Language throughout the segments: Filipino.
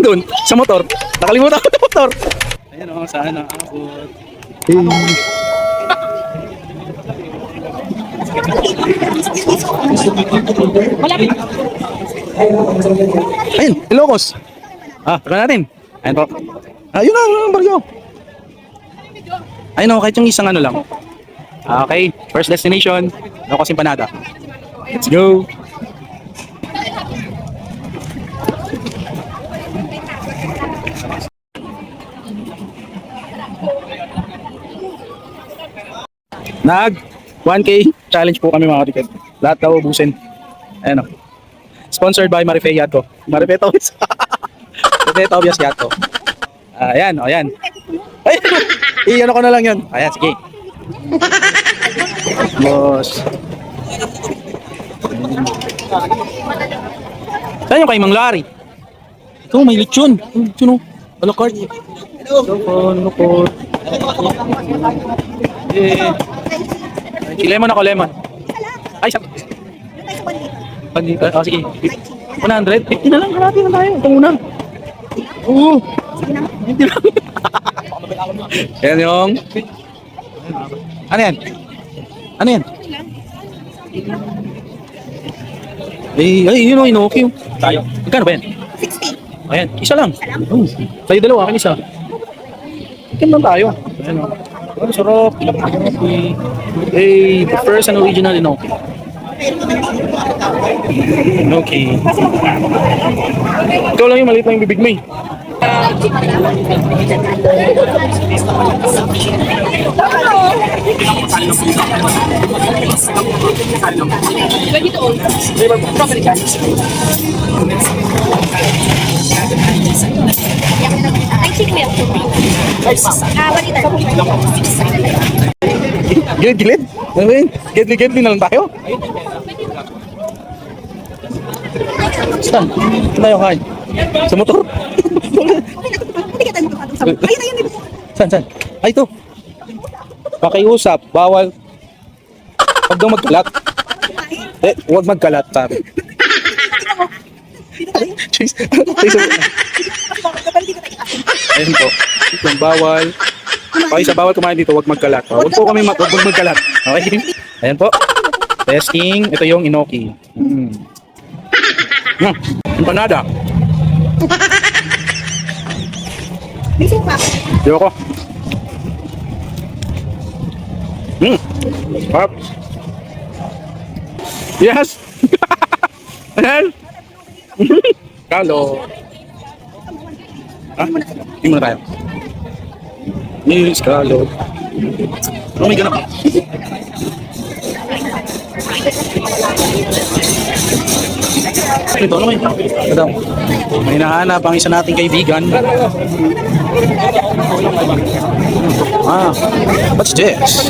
Nandun, sa motor. Nakalimutan ko sa motor. Ayan o, saan nakaabot. Ayun, Ilocos. Tara natin. Ayun po. Ayun na, ang baryo. Ayun o, kahit yung isang ano lang. Okay, first destination, Ilocos Empanada. Let's go. Nag 1K challenge po kami mga katiket. Lahat daw ubusin. Ayan o. Sponsored by Marife Yatco. Marife Tobias. Marife Tobias Yatco. Ayan, o yan. Ay, i-ano ko na lang yun. Ayan, sige. Boss. Saan yung kay Mang Larry? Ito, may lechon. Lechon o. Alakart. Lukon. Lemon ako, lemon. Ay, sa... Pandito. Sige. 100? 50 na lang. Kalati na tayo. Ito muna. Oo. 50 lang. Yan yung... Ano yan? Ano yan? Ay, yun o, inoki. Tayo. Magkano ba yan? 60. Ayan, isa lang. Tayo dalawa, akin isa. Ikan lang tayo. Ayan o. Ang sarap. Hey, the first and original inoki. Inoki. Ikaw lang yung maliit na yung bibig mo eh. Gilid-gilid? Ano yun? Gilid-gilid na lang tayo? Saan? Saan tayo kain? Sa motor? Saan? Ay, ito. Pakiusap. Bawal. Huwag daw magkalat. Huwag magkalat, sabi. Ayun po. Yung bawal. Okay, sa bawal kumain dito, huwag magkalat. Huwag po kami huwag magkalat. Okay? Ayan po. Testing. Ito yung inoki. Empanada. Ayoko. Sarap. Yes. Ayan. Kalo. Hindi muna tayo. Yes, kalo. Oh my God. Ito, ano may? Ito. May nahanap ang isa nating kaibigan. What's this?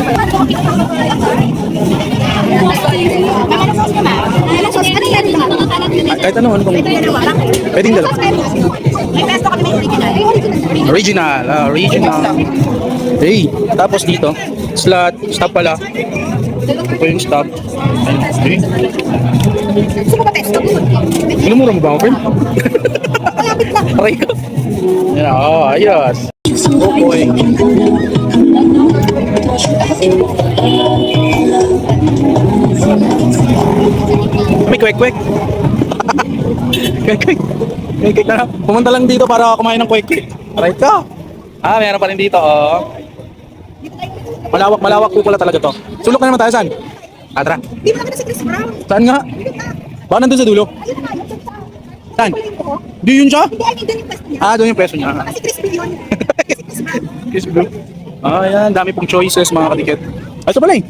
Kahit ano bang pwedeng dalawa? Original. Hey, tapos dito, stop pala. Ito yung stop. Okay. Minumura mo ba ako, friend? Malapit lang. Aray ko. Yan, ayos. Oh boy. May kwek-kwek. Kwek-kwek na. Pumunta lang dito para kumain ng kwek-kwek. Aray ka. Meron pa rin dito, oh. Malawak po pala talaga to. Sulok na naman tayo, saan? Tara. Di ba na si Chris Brown? Saan nga? Baka nandun sa dulo? Saan? Di yun siya? Hindi, I mean, doon yung pwesto niya. Doon yung pwesto niya. Kasi Chris Brown yun. Chris Brown. Ayan, dami pong choices mga katiket. Ay, ito pala eh.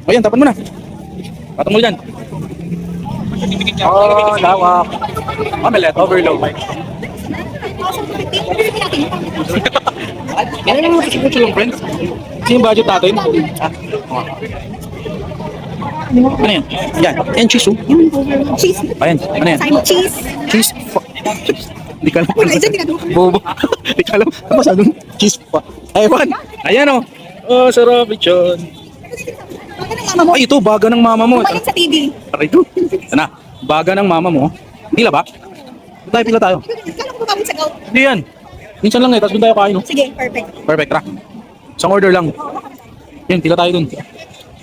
Ayan, tapan mo na. Patong mo dyan. Lawak. Omelette, overload. Ano yung mga susunod yung friends? Kasi yung budget natin. Ano yan? Yan. Yan, cheese. Cheese. Ayan. Ano yan? Simon, cheese. Cheese. Hindi ka alam. Wala, dyan ginagawa ko. Bobo. Hindi ka alam. Ano ba sadong cheese pa? Ayun. Ayan o. Oh, sarap lechon. Baga ng mama mo. Ay, ito. Baga ng mama mo. Balik sa TV. Aray ito. Ano? Baga ng mama mo. Pila ba? Pila tayo. Kala ko babawin sa gaw. Hindi yan. Minsan lang eh, tapos doon tayo kain, no? Sige, perfect. Perfect, tara. Isang order lang. Yun, tila tayo dun.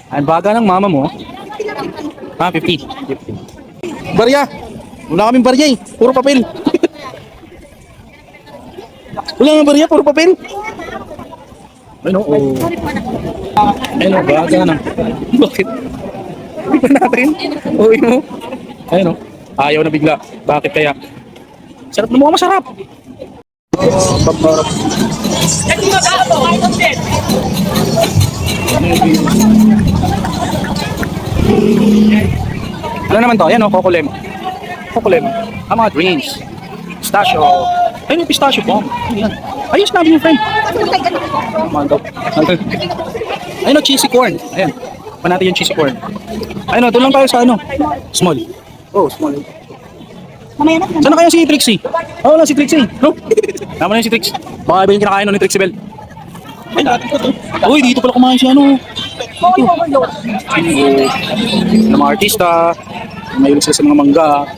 Ang baga ng mama mo. 50. 50. Barya! Wala kaming barya eh. Puro papel. Wala nga barya, puro papel. Ano? Oh. Ano, baga ng... Bakit? Hindi pa natin. Uwi mo. Ayun, oh. Ayaw na bigla. Bakit kaya? Sarap na, mukhang masarap. Paparap. Ano naman to? Ayan o, Coco Lemon. Coco Lemon. Ang mga drinks. Pistachio. Ayun yung pistachio po. Ayan. Ayos na, yung friend. Mandaw. Ayun o, cheesy corn. Ayan. Pa natin yung cheesy corn. Ayun o, doon lang tayo sa ano? Small. Oh, small. Mamaya na. Saan na kaya si Trixie? Oh, wala si Trixie. No? Tama na yun si Trix. Baka iba yung kinakain nun ni Trixie Bell. Ay, natin ko to. Uy, dito pala kumain si ano. Dito. Ng mga artista. Mahilig sila sa mga mangga.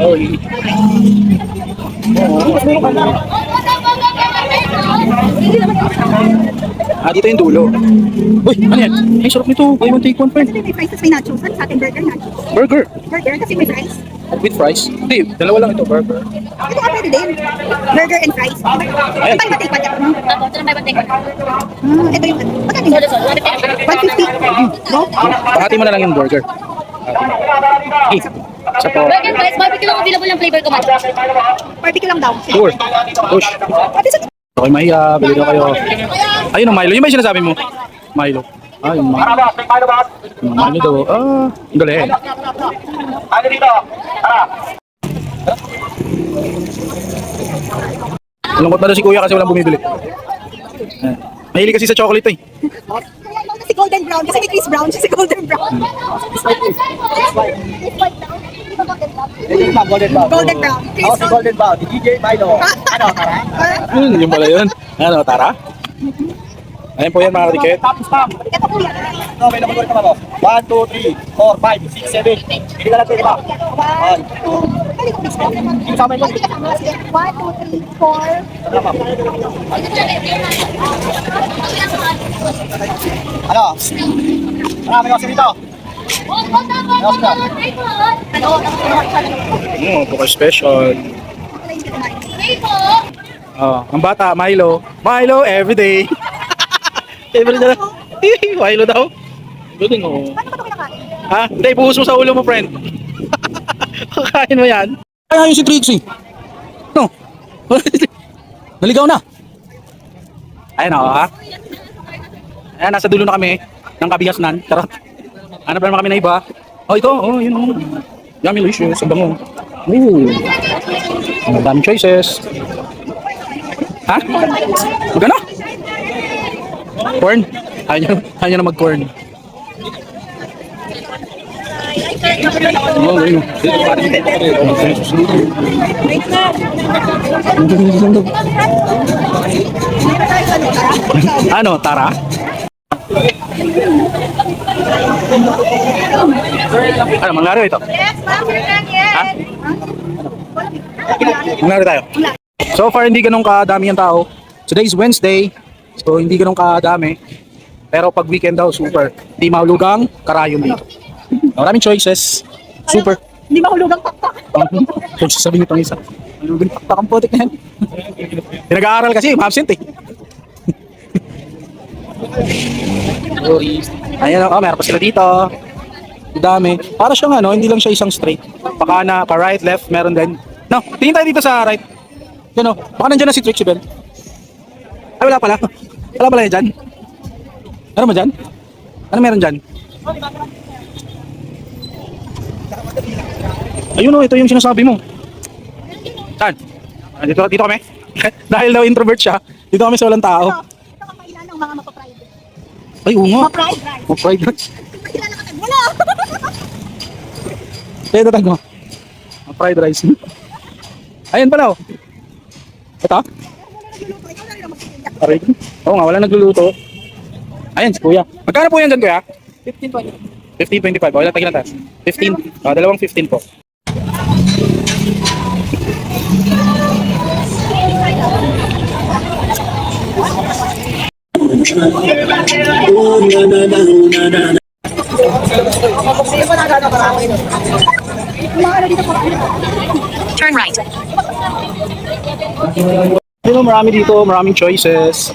Uy. Dito yung dulo. Uy, ano yan? Ay, sarap nito. Buy one take one, friend. May fries, may nachos. Ano sa ating burger nachos? Burger. Burger kasi may fries. With fries? Hindi, dalawa lang ito, burger. Ito ka pwede din. Burger and fries. Ayan. Ay, matay pa dyan. Ako, ito na may batay ko. Ito yung ano. Magkano yun? 150. No? Pahati mo na lang yung burger. Okay. Isa po. Burger fries, barbecue lang available ng flavor ko, man. Barbecue lang daw. Sure. Push. Pati sa Okay, Mahiya. Bili na kayo. Ayun ang Milo. Yung ba yung sinasabi mo? Milo. Yung Milo. Yung Milo daw. Ang galing. Malungkot na daw si Kuya kasi walang bumibili. Mahilig kasi sa chocolate eh. si Golden Brown. Kasi may Chris Brown siya si Golden Brown. Golden Brown. Chris Ako si Golden Bow, di DJ Milo. Ano, tara? Yung pala yun. Ano, tara? Ayun po yan mga katiket. Stop. Ito po yan. No, may naman ka mo. 1, 2, 3, 4, 5, 6, 7. Hindi ka lang tayo ba? 1, 2, Kali ko Chris Brown. Kasama yun. Hindi kasama. Sige. 1, 2, 3, 4. tama. Ano? Marami kasi dito. Bukas special. Ang bata, Milo. Milo everyday. Favorite na lang. Milo daw. Galing oh. Paano ba ito kinakain? Ha? Hindi, buhos mo sa ulo mo, friend. Kakain mo yan. Ay, ayun si Trixie. No. Naligaw na. Ayan o, ha? Ayan, nasa dulo na kami ng kabigasnan. Charot. Hanap naman kami na iba. Oh, ito. Oh, yun o. Yummy delicious. Ang bango. Ooh. Ang daming choices. Ha? Magano? Corn? Ayaw niya na mag-corn. Oh, ayun. Ano, tara? Ano, manglaro ito? Yes, ma'am. Ha? Manglaro tayo. So far, hindi ganun kadami ang tao. Today is Wednesday, so hindi ganun kadami. Pero pag weekend daw, super. Di mahulugang karayon dito. Maraming choices. Super. Hindi mahulugang pakpak. Kung sasabihin itong isa. Mahulugang pakpak ang putik na yan. Pinag-aaral kasi, ma-absent eh. Ayan o, meron pa sila dito. Dami. Para siyang ano, hindi lang siya isang straight. Pakana, pa right, left, meron din. No, tingin tayo dito sa right. Yan o, baka nandiyan na si Trixie Bell. Ay, wala pala. Wala pala yan dyan. Meron mo dyan? Ano meron dyan? Ayun o, ito yung sinasabi mo. Saan? Dito kami. Dahil daw introvert siya, dito kami sa walang tao. Ito ang kailan ng mga mapapride. Ay, oo nga. Mapride rice. Fried rice. Kailan na kami? Wala. Kaya tatag mo. Fried rice. Ayun pala oh. Ito? Ikaw na rin ang magtitinda. Aray. Oo nga, wala nagluluto. Ayan si Kuya. Magkano po yan dyan, Kuya? 15-20. 15.25. Okay, tagin na tayo. 15. Dalawang 15 po. Turn right. You know, marami dito, maraming choices.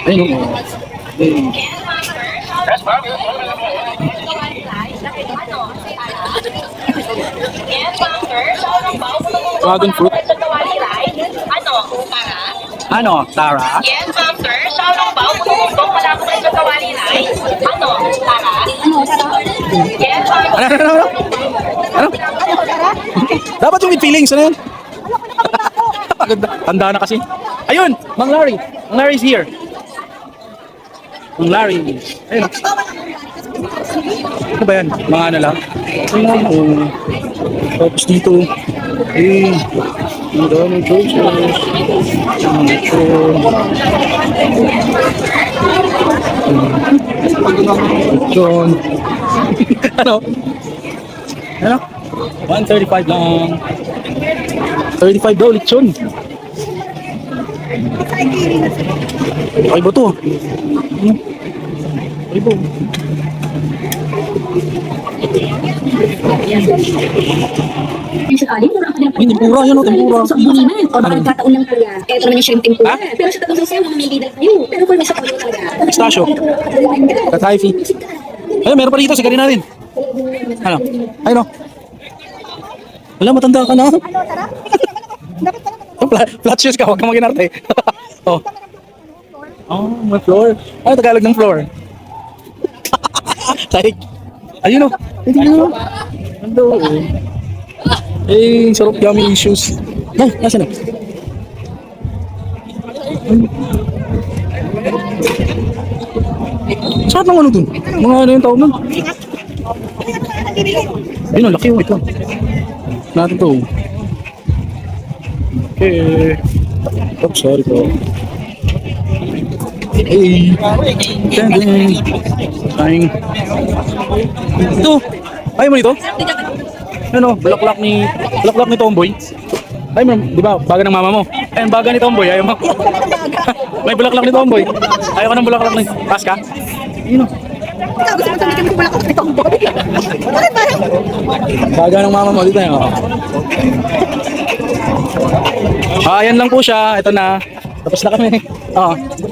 Ayun, oh. Dragon fruit. Ano, Tara? Yes, ma'am, sir. Siya lang ba? Kung wala ko kayo sa kawali na. Ano, Tara? Yes, ma'am. Ano? Dapat yung with feelings, ano yun? Tanda na kasi. Ayun, Mang Larry. Mang Larry's here. Mang Larry. Ayun. Ano ba yan? Mga ano lang? Ayun. Tapos dito. Eh. Ang dami choices. John. Ano? Ano? 135 lang. 35 daw, lechon. Okay ba to? Okay ba? Yung sakali, mura ka din. Tempura, yun o, tempura. Sa bulinan, o baka nagkataon lang kuya. Eh, ito naman yung shrimp tempura. Ha? Pero sa tatlong sasayaw, mamimili na kayo. Pero kung may sa kayo talaga. Pistachio. Kataifi. Ayun, meron pa rito, sigarin natin. Ano? Ayun o. Wala, matanda ka na. Ano, Tara? Dapat pala. Flat shoes ka, huwag kang maginarte. Oh. Oh, may floor. Ano Tagalog ng floor? Tarik. Ayun o. Hindi na. Ando. Eh, sarap yummy issues. Ay, nasa na? Sarap ng ano dun? Mga ano yung tawag nun? Ayun o, laki yung wait lang. Natin to. Okay. Oops, sorry po. Hey. Tending. Kain. Ito. Ayaw mo nito? Ano? Bulaklak ni Tomboy. Ay mo, di ba? Baga ng mama mo. Ayun, baga ni Tomboy. Ayaw mo. May bulaklak ni Tomboy. Ayaw ka ng bulaklak ni Pasca. Yun o. Ikaw, gusto mo sabihin kami kung wala ka sa itong boy. Bakit parang? Baga ng mama mo. Dito yun. Ayan lang po siya. Ito na. Tapos na kami.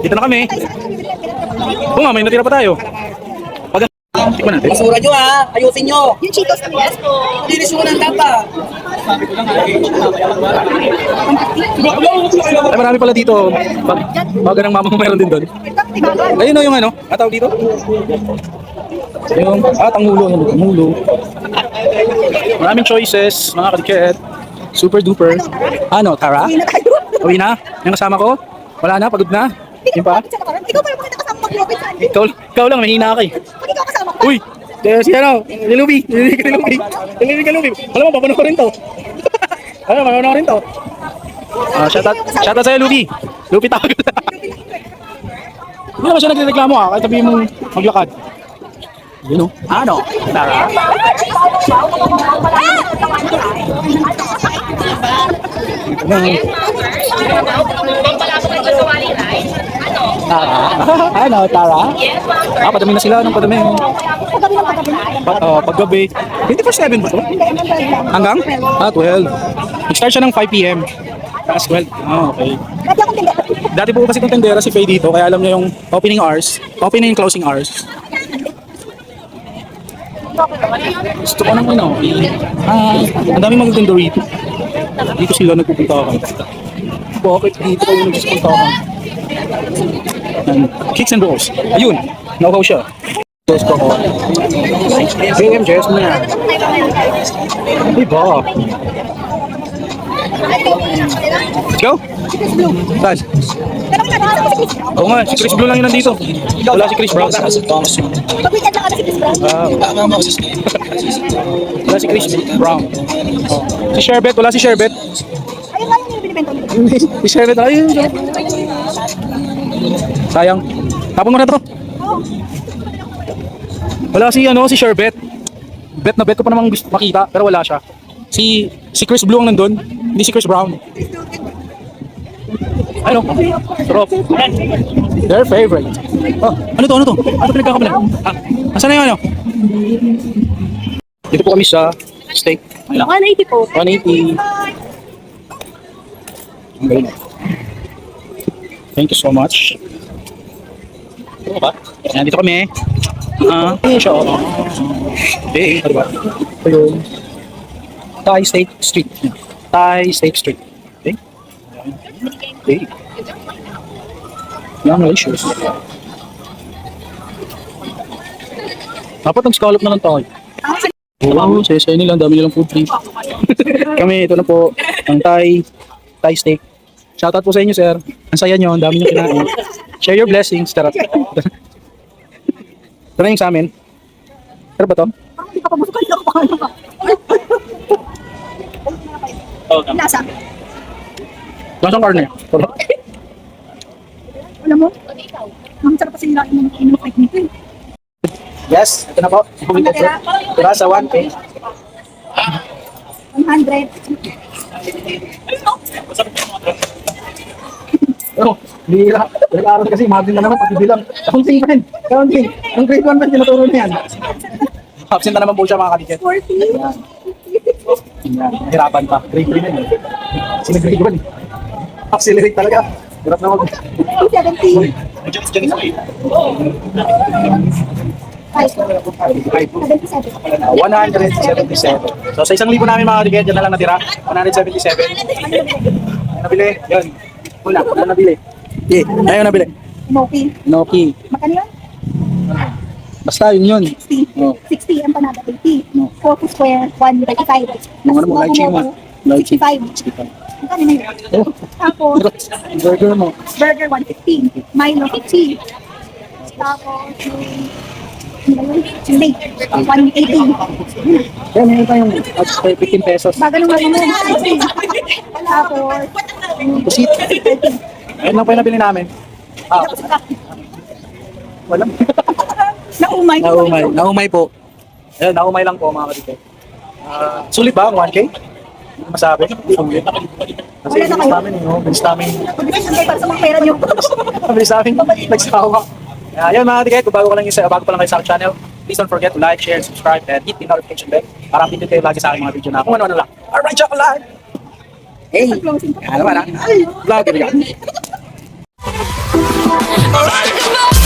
Dito na kami. Oo nga, may natira pa tayo. Tikman natin. Basura nyo ha, ayusin nyo. Yung Cheetos na yes po. Linis mo ng tapa. Ay, marami pala dito. Baga ng mama mo meron din doon. Ayun o yung ano, tawag dito? Yung, tangulo. Tangulo. Maraming choices, mga kadiket. Super duper. Ano, Tara? Uwi na tayo. Uwi na? Yung kasama ko? Wala na? Pagod na? Yung pa? Ikaw pa naman kita kasama mag-lobby sa akin. Ikaw lang, mahina ka eh. Pag ikaw kasama ko. Uy! Si ano? Nilubi. Nilubi ka Lubi. Alam mo, papanoorin to. Alam mo, papanoorin to. Shoutout sa'yo, Lubi. Lubi tawag. Hindi naman siya nagreklamo kahit sabihin mong maglakad. Yun o. Ano? Tara. Ano, Tara? Padami na sila. Anong padami? Paggabi. 24/7 ba ito? Hanggang? 12. Nag-start siya ng 5 PM. Tapos 12. Okay. Dati po kasi itong tendera si Faye dito, kaya alam niya yung opening and closing hours. Gusto ko naman ang daming mga tendo rito. Dito sila nagpupunta ka. Bakit dito kayo nagpupunta ka? Kicks and balls. Ayun, nauhaw siya. Balls ko ako. BM, Jess mo na. Diba? Let's go. Saan? Oo nga, si Chris Blue lang yun nandito. Wala si Chris Brown. Pag-weekend lang ka na si Chris Brown. Wala si Chris Brown. Si Sherbet, wala si Sherbet. Ayun nga yung binibento nila. Si Sherbet, ayun. Sayang. Tapon mo na to. Wala si Sherbet. Bet na bet ko pa namang gusto makita, pero wala siya. Si Chris Blue ang nandun, hindi si Chris Brown. Ano? Sarap. Their favorite. Oh, ano to? Ano pinagkakabalan? Asan na yung ano? Dito po kami sa steak. 180 po. 180. Ang galing. Thank you so much. Ito ba? Yan, dito kami. Siya. Okay, ano ba? Ito yung Thai Steak Street. Thai Steak Street. Okay. Okay. Yan, delicious. Dapat nag-scallop na lang tayo. Wow, saya-saya nila. Ang dami nilang food trip. Kami, ito na po. Ang Thai steak. Shoutout po sa inyo, sir. Ang saya nyo. Ang dami nyo kinain. Share your blessings. Charot. Ito na yung sa amin. Pero ba to? Hindi ka pa busok kanina ko pa kanina. Lasa. Lasang karne. Alam mo? Ang sarap kasi nila inom ng nito eh. Yes, ito na po. Tira sa 1K. 100. Oh, bihira. Nag-aaral kasi, margin na naman, pag-bilang. Counting pa rin. Counting. Ang grade 1 pa rin, tinuturo na yan. Absent na naman po siya mga kadikit. 40. Yan, hirapan pa. Grade 3 na yun. Kasi nag-grade 1 eh. Accelerate talaga. Hirap na mag... 70. 177. So sa 1,000 namin mga kadikit, yan na lang natira. 177. Nabili. Yun. Una, nabili. Ayaw nabili. Smoky. Noki. Magkano yun? Basta yun. 60. Oh. 60 ang panada. 80. No. 4 square, 135. Yung ano mo, lychee mo. 65. Magkano na yun? Oh, Tapos, burger mo. burger 150. Milo 50. Tapos, yung steak 180. Kaya meron tayong 15 pesos. Baga nung ano mo, 60. Tapos, Pusit. Ayun lang po yung nabili namin. Wala. naumay. Naumay po. Ayun, naumay lang po mga kadikit. Sulit ba ang 1K? Hindi masabi. Sulit. Kasi Wala na bilis kayo. namin, no? Bilis namin. Pagbilis ang para sa mga pera nyo. Bilis namin. Nagsawa. Ayun mga kadikit, kung bago pa lang kayo sa aking channel, please don't forget to like, share, subscribe, and hit the notification bell para updated kayo lagi sa aking mga video na kung ano-ano lang. Alright, chocolate! Hey! Closing. Ano ba lang? Ay! Vlogger yan. Alright.